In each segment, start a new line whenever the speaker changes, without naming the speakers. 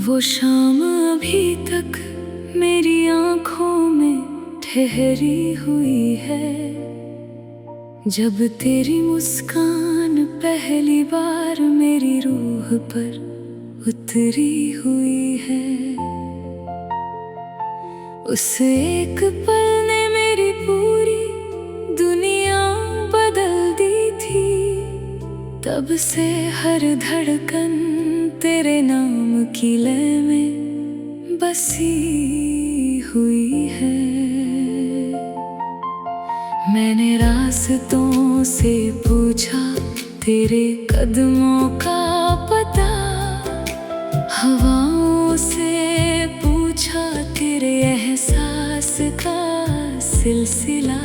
वो शाम अभी तक मेरी आंखों में ठहरी हुई है, जब तेरी मुस्कान पहली बार मेरी रूह पर उतरी हुई है। उस एक पल ने मेरी पूरी दुनिया बदल दी थी। तब से हर धड़कन तेरे नाम की लय में बसी हुई है। मैंने रास्तों से पूछा तेरे कदमों का पता, हवाओं से पूछा तेरे एहसास का सिलसिला।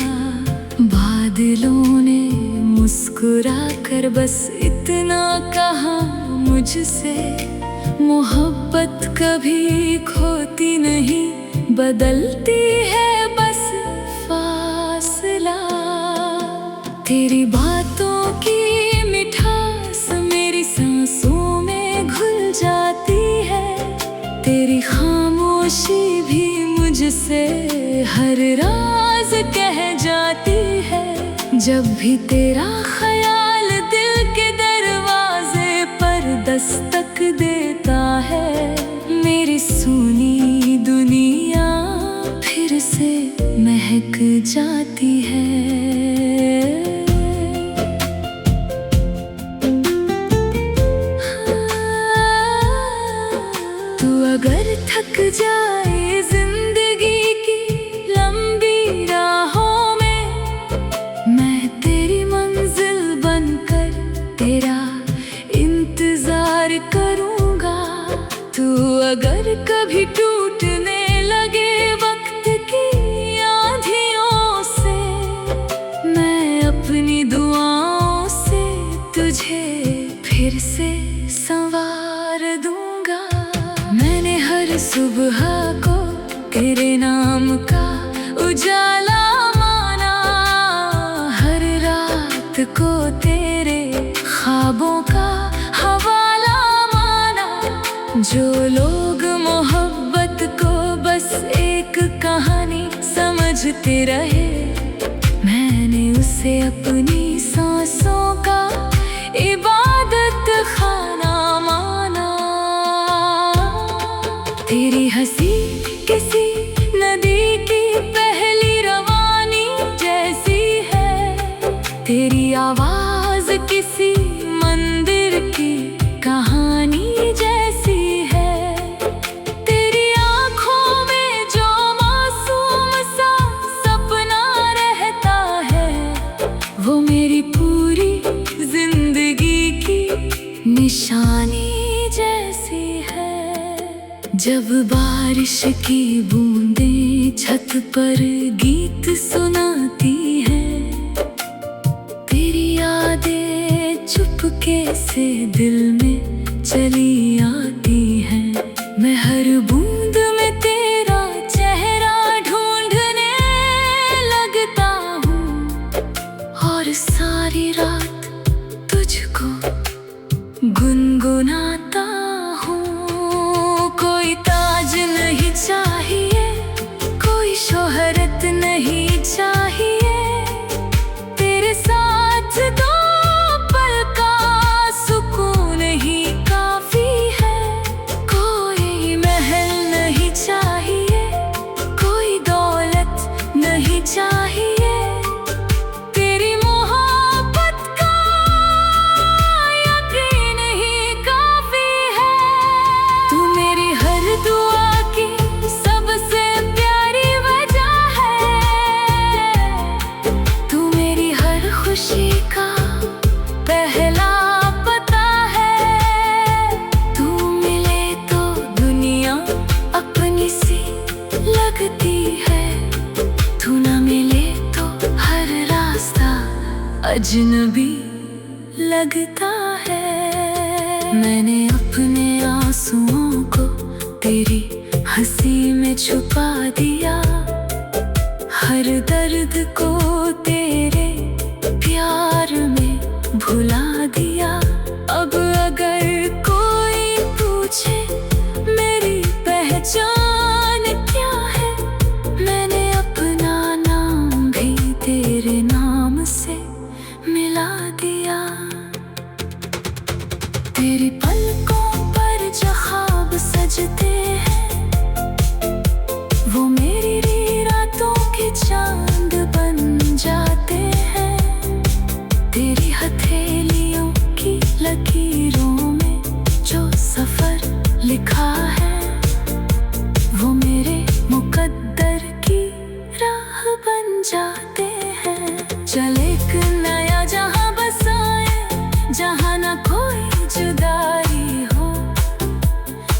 बादलों ने मुस्कुरा कर बस इतना कहा मुझसे, मोहब्बत कभी खोती नहीं, बदलती है बस फासला। तेरी बातों की मिठास मेरी सांसों में घुल जाती है। तेरी खामोशी भी मुझसे हर राज कह जाती है। जब भी तेरा ख्याल दिल के दरवाजे पर दस्तक देता है, मेरी सुनी दुनिया फिर से महक जाती है। तू अगर थक जाए जिंदगी की लंबी राहों में, मैं तेरी मंजिल बनकर तेरा इंतजार करूंगा। तू अगर कभी टूटने लगे वक्त की आंधियों से, मैं अपनी दुआओं से तुझे फिर से संवार दूंगा। मैंने हर सुबह को तेरे नाम का उजाला माना, हर रात को तेरे ख्वाबों का हवाला माना। जो लोग मोहब्बत को बस एक कहानी समझते रहे, मैंने उसे अपनी सांसों का इबादत खाना माना। तेरी हंसी किसी नदी की पहली रवानी जैसी है, तेरी आवाज किसी मंदिर की कहानी जैसी है। तेरी आंखों में जो मासूम सा सपना रहता है, वो मेरी पूरी जिंदगी की निशानी जैसी है। जब बारिश की बूंदें छत पर गीत सुनाती हैं, तेरी यादें चुपके से दिल में चली आती हैं। मैं हर बूंद में तेरा चेहरा ढूंढने लगता हूँ, और सारी रात तुझको गुनगुनाता हूँ। कोई ताज नहीं चाहिए, कोई शोहरत नहीं चाहिए, तेरे साथ दो पल का सुकून ही काफी है। कोई महल नहीं चाहिए, कोई दौलत नहीं चाहिए, तेरी मोहब्बत का यकीन ही काफी है। तू मेरी हर दुआ की सबसे प्यारी वजह है, तू मेरी हर खुशी का पहला पता है। तू मिले तो दुनिया अपनी सी लगती है, तू ना मिले तो हर रास्ता अजनबी लगता है। मैंने अपने आंसुओं को तेरी हंसी में छुपा दिया, हर दर्द को तेरे प्यार में भुला दिया। अब अगर कोई पूछे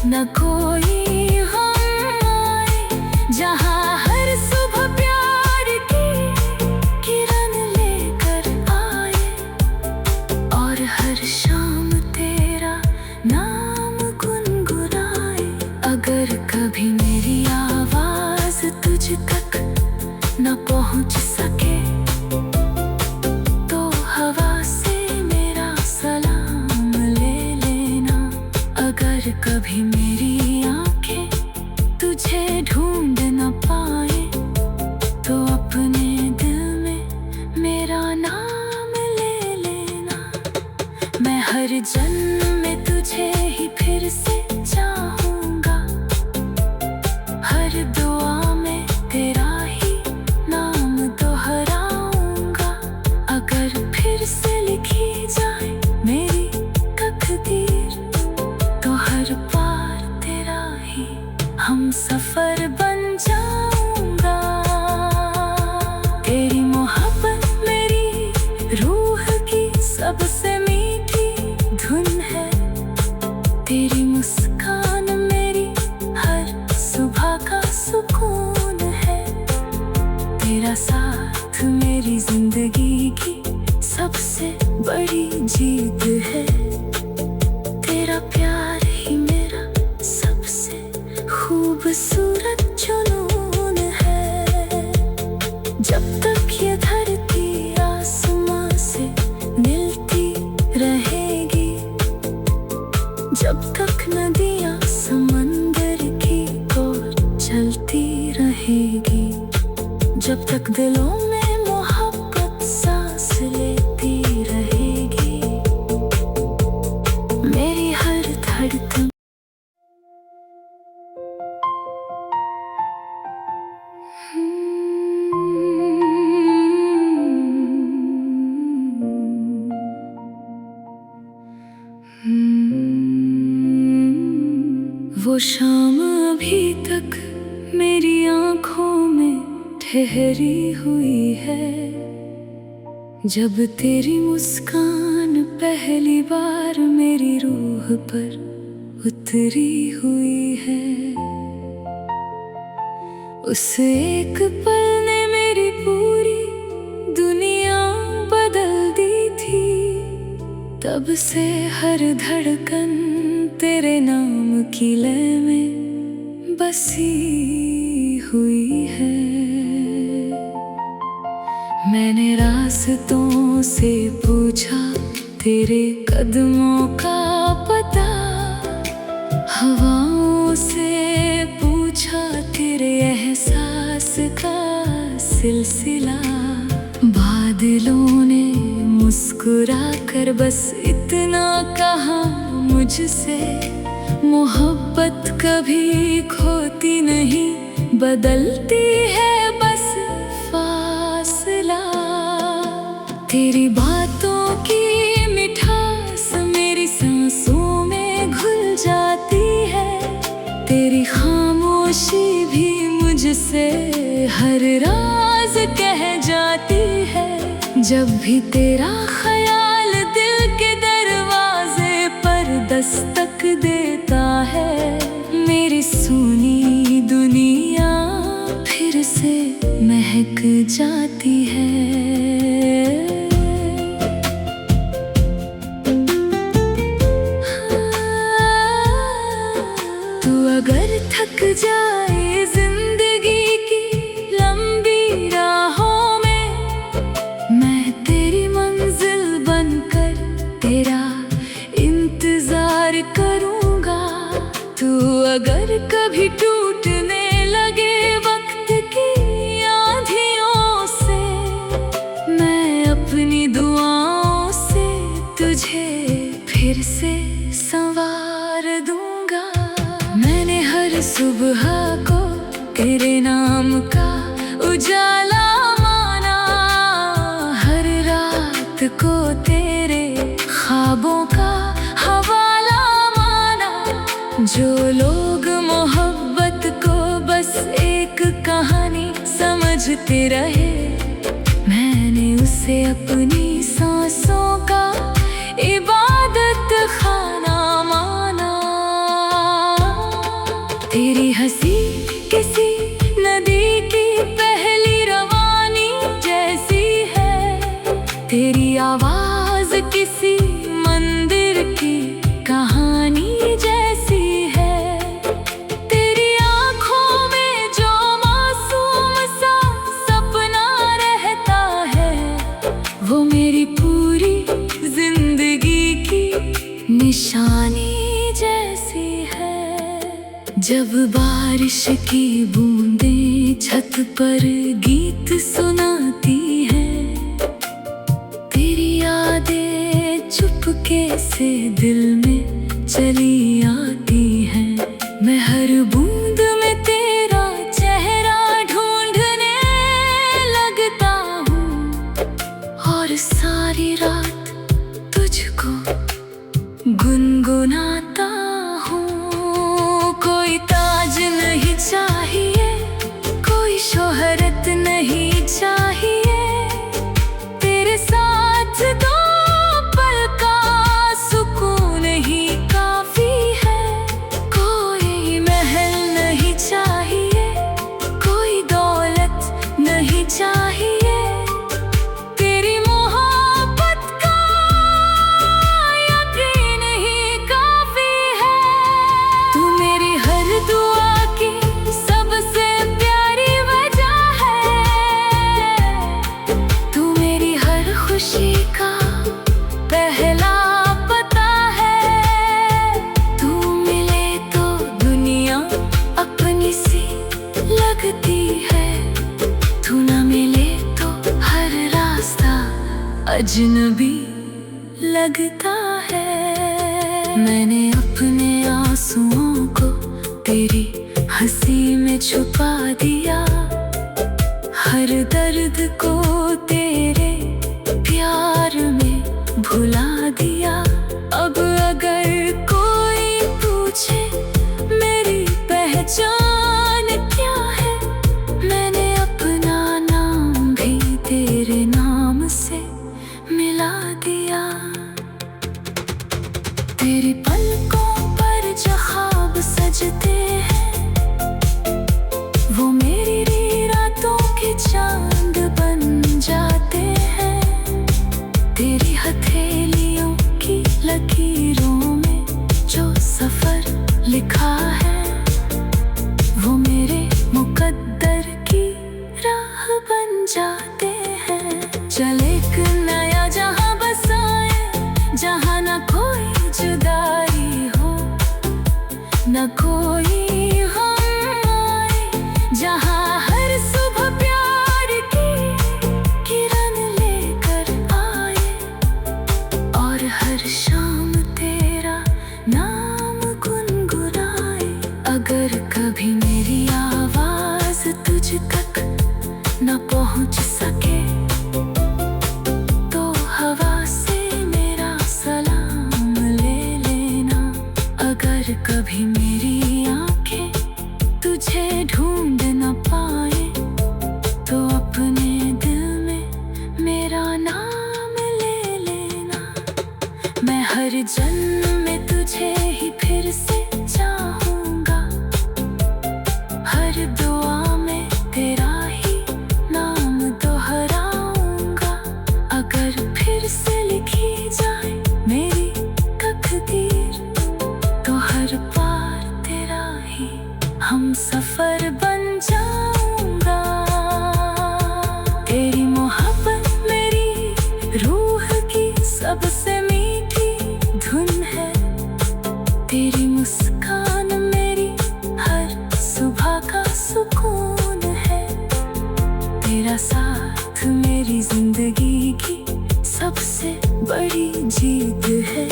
न कोई गम आए, जहाँ हर सुबह प्यार की किरण लेकर आए, और हर शाम तेरा नाम गुनगुनाए। अगर कभी मेरी आवाज तुझ तक न पहुंच सके, तो हवा से मेरा सलाम ले लेना। अगर कभी मेरी आंखें तुझे ढूंढ न पाए, तो अपने दिल में मेरा नाम ले लेना। मैं हर जन्म में तुझे ही फिर से चाहूंगा, हर दुआ में तेरा ही नाम दोहराऊंगा। अगर फिर से लिखी जाए मेरी तकदीर, तो हर पार तेरा ही हम सफर बन जाऊंगा। तेरी मोहब्बत मेरी रूह की सबसे मीठी धुन है, तेरी मुस्कान मेरी हर सुबह का सुकून है। तेरा साथ मेरी जिंदगी की सबसे बड़ी जीत है, तेरा प्यार ही मेरा सबसे खूबसूरत जुनून है। जब तक ये धरती आसमां से मिलती रहेगी, जब तक नदियां समंदर की ओर चलती रहेगी, जब तक दिलों में मोहब्बत सांस लेती रहेगी, मेरी हर धड़कन वो शाम अभी तक मेरी आँखों में ठहरी हुई है, जब तेरी मुस्कान पहली बार मेरी रूह पर उतरी हुई है। उस एक पल ने मेरी पूरी दुनिया बदल दी थी, तब से हर धड़कन तेरे नाम की लय में बसी हुई है। मैंने रास्तों से पूछा तेरे कदमों का पता, हवाओं से पूछा तेरे एहसास का सिलसिला। बादलों ने मुस्कुरा कर बस इतना कहा मुझसे, मोहब्बत कभी खोती नहीं, बदलती है बस फासला। तेरी बातों की मिठास मेरी सांसों में घुल जाती है, तेरी खामोशी भी मुझसे हर राज कह जाती है। जब भी तेरा ख्याल दिल के दरवाजे पर दस्तक देता है, मेरी सुनी दुनिया फिर से महक जाती है। तू अगर थक जाए जिंदगी की लंबी राहों में, मैं तेरी मंजिल बनकर तेरा इंतजार करूंगा। तू अगर कभी टूटने लगे वक्त की आंधियों से, मैं अपनी दुआओं से तुझे फिर से संवार दूंगा। मैंने हर सुबह को तेरे नाम का उजाला माना, हर रात को तेरे ख्वाबों का हवाला माना। जो लोग मोहब्बत को बस एक कहानी समझते रहे, मैंने उसे अपनी सांसों का इबादत खाना माना। तेरी हंसी किसी नदी की पहली रवानी जैसी है, तेरी आवाज किसी मंदिर की कहानी जैसी है। तेरी आंखों में जो मासूम सा सपना रहता है, वो मेरी पूरी जिंदगी की निशानी जैसी है। जब बारिश की बूंदें छत पर गीत सुनाती हैं, तेरी यादें चुपके से दिल में चली आती हैं। मैं हर बूंद में तेरा चेहरा ढूंढने लगता हूँ और सारी रात तुझको गुनगुनाता हूँ। कोई ताज नहीं चाहिए, कोई शोहरत नहीं चाहिए, तेरे साथ दो पल का सुकून ही काफी है। कोई महल नहीं चाहिए, कोई दौलत नहीं चाहिए, तेरी मोहब्बत का यकीन ही काफी है। तू मेरी हर दुआ की सबसे प्यारी वजह है, तू मेरी हर खुशी का पहला पता है। तू मिले तो दुनिया अपनी सी लगती है, तू ना मिले तो हर रास्ता अजनबी लगता है। मैंने अपने आंसुओं को तेरी हंसी में छुपा दिया, हर दर्द को तेरे प्यार में भुला दिया। अब अगर कोई पूछे मेरी पहचान क्या है, मैंने अपना नाम भी तेरे नाम से मिला दिया। तेरी पलकों पर जो ख्वाब सजते हैं, वो मेरी रातों के चांद बन जाते हैं। तेरी हथेलियों की लकीरों में जो सफर लिखा है, वो मेरे मुकद्दर की राह बन जाते हैं। चल एक नया जहां बसाए, जहां ना कोई जुदाई हो, न कोई गम आए, जहां हर सुबह प्यार की किरण लेकर आए, और हर शाम तेरा नाम गुनगुनाए। अगर कभी मेरी आवाज तुझ तक न पहुंच सके, तो हवा से मेरा सलाम ले लेना। अगर कभी मेरी आंखें तुझे ढूंढ न पाए, तो अपने दिल में मेरा नाम ले लेना। मैं हर जन्म में तुझे ही फिर से चाहूंगा, हर दुआ में तेरा ही नाम दोहराऊंगा। अगर फिर से लिखी जाए मेरी तकदीर, तो हर पार तेरा ही हम सफर बन जाऊंगा। तेरी मोहब्बत मेरी रूह की सबसे मीठी धुन है, तेरी मुस्कान मेरी हर सुबह का सुकून है। तेरा साथ मेरी जिंदगी की सबसे बड़ी जीत है,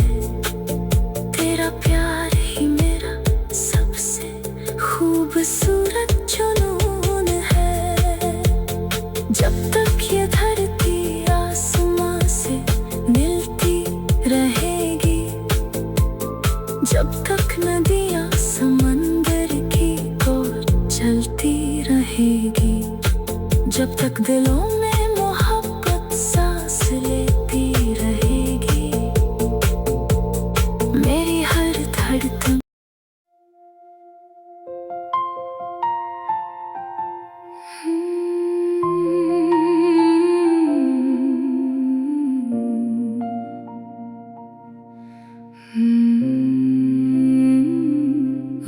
तेरा प्यार ही मेरा सबसे खूबसूरत जुनून है। जब तक ये धरती आसमां से मिलती रहेगी, जब तक नदियां समंदर की ओर चलती रहेगी, जब तक दिलों में मोहब्बत सांस लेती रहेगी,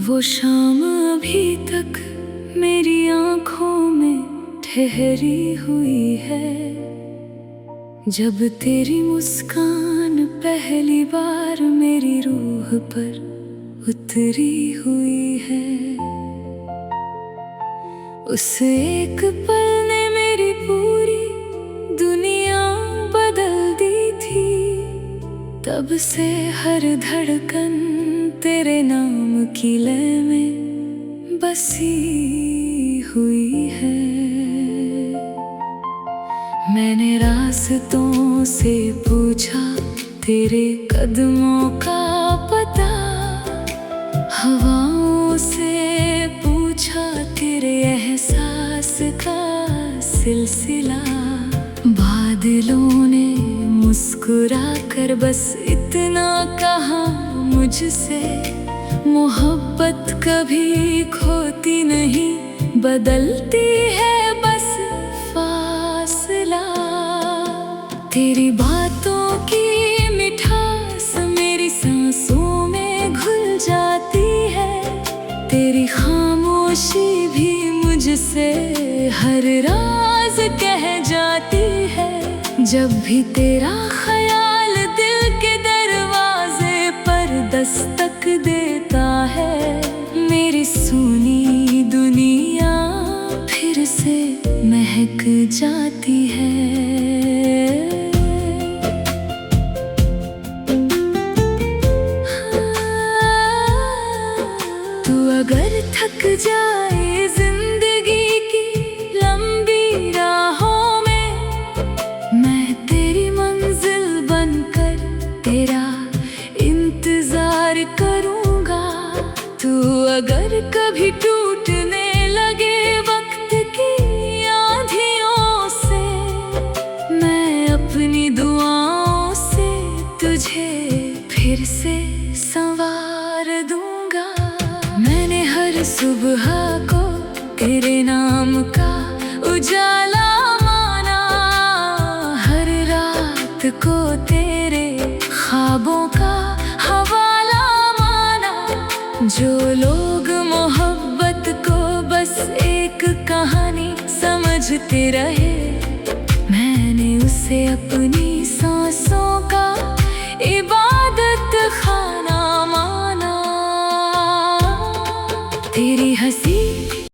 वो शाम अभी तक मेरी आंखों में ठहरी हुई है, जब तेरी मुस्कान पहली बार मेरी रूह पर उतरी हुई है। उस एक पल ने मेरी पूरी दुनिया बदल दी थी, तब से हर धड़कन तेरे नाम की लय में बसी हुई है। मैंने रास्तों से पूछा तेरे कदमों का पता, हवाओं से पूछा तेरे एहसास का सिलसिला। बादलों ने मुस्कुरा कर बस इतना कहा मुझसे, मोहब्बत कभी खोती नहीं, बदलती है बस फासला। तेरी बातों की मिठास मेरी सांसों में घुल जाती है, तेरी खामोशी भी मुझसे हर राज कह जाती है। जब भी तेरा ख्याल दिल के दरवाजे पर दस्तक देता है, मेरी सुनी दुनिया फिर से महक जाती है। तू अगर थक जाए जिंदगी की लंबी राहों में, मैं तेरी मंजिल बनकर तेरा इंतजार करूंगा। तू अगर कभी टूटने लगे वक्त की आंधियों से, मैं अपनी दुआओं से तुझे फिर से संवार दूंगा। मैंने हर सुबह को तेरे नाम का उजाला माना, हर रात को तेरे ख्वाबों का हवाला माना। जो लोग मोहब्बत को बस एक कहानी समझते रहे, मैंने उसे अपनी सांसों का इबादत खाना माना। तेरी हंसी